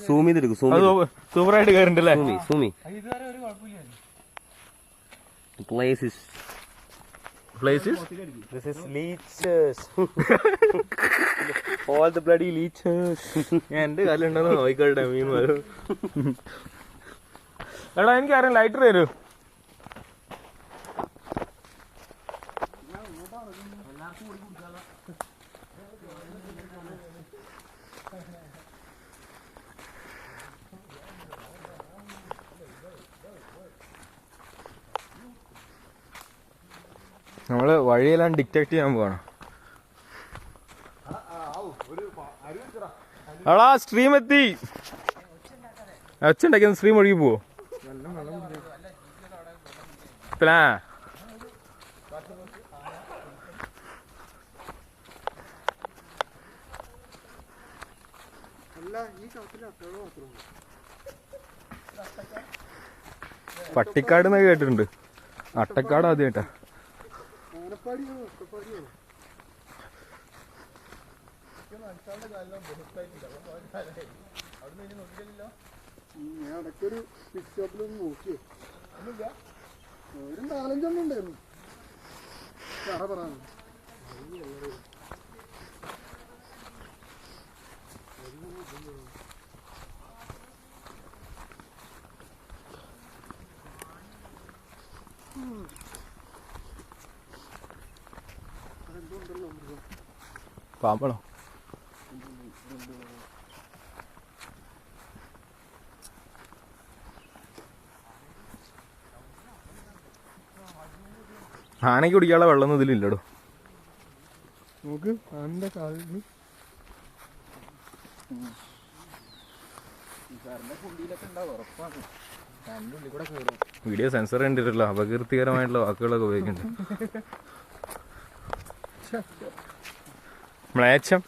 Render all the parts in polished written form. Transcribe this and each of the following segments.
Zoom ചെയ്തെടുക്കും. സൂപ്പറായിട്ട് കയറുണ്ടല്ലേ? സൂമി places. This is leeches. All the bloody leeches. എന്റെ കാലുണ്ടോ നോയിക്കോട്ടെ മീൻ വരും. എടാ എനിക്കറിയാം ലൈറ്റർ തരൂ. നമ്മള് വഴിയെല്ലാം ഡിറ്റക്ട് ചെയ്യാൻ പോവാണ്. എടാ സ്ട്രീം എത്തി. ഒച്ചുണ്ടാക്കിയ സ്ട്രീം ഒഴുകി പോവോ? പ്ലാ പട്ടിക്കാട് എന്നൊക്കെ കേട്ടിട്ടുണ്ട്. അട്ടക്കാട് ആദ്യം കേട്ടാ. ഇടയ്ക്കൊരു ഫിഷ് ഷോപ്പിലൊന്ന് നോക്കിയോ? ഒരു 4-5 ഉണ്ടായിരുന്നു. പറയാൻ പാമ്പളോ? ആനയ്ക്ക് കുടിക്കാനുള്ള വെള്ളമൊന്നും ഇതിലില്ലടോ. നോക്ക് ആനന്റെ കാലിന് വീഡിയോ സെൻസർ കണ്ടിട്ടല്ലോ, അപകീർത്തികരമായിട്ടുള്ള വാക്കുകളൊക്കെ ഉപയോഗിക്കുന്നുണ്ട്. മ്ലേച്ഛം.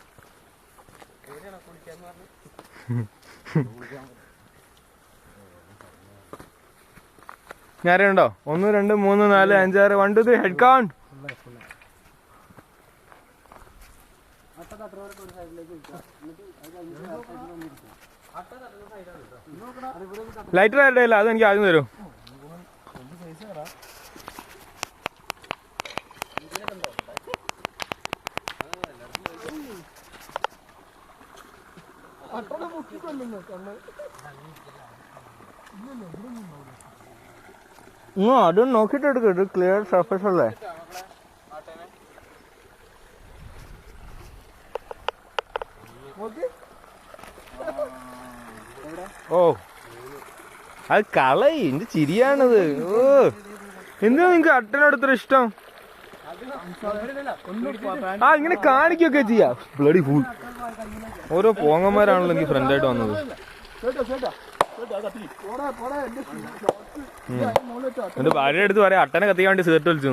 ഞാനുണ്ടോ? 1 2 3 4 5 6 1 2 3 ഹെഡ് കൗണ്ട്. ലൈറ്റർ ആരുടെ അല്ല, അത് എനിക്ക് ആദ്യം തരൂ. അതും നോക്കിട്ട് എടുക്കട്ടെ, ക്ലിയർ സർഫസ് അല്ലേ? ഓ അത് കളയി, എന്റെ ചിരിയാണത്. ഓ എന്താ നിങ്ങക്ക് അട്ടനടുത്തൊരു ഇഷ്ടം? ആ ഇങ്ങനെ കാണിക്കൊക്കെ ചെയ്യാ. Bloody fool. ഓരോ പോങ്ങന്മാരാണല്ലോ എനിക്ക് ഫ്രണ്ടായിട്ട് വന്നത്. എന്റെ ഭാര്യയുടെ അടുത്ത് പറയാം അട്ടനെ കത്തിക്കാൻ വേണ്ടി സിഗരറ്റ് വലിച്ചു.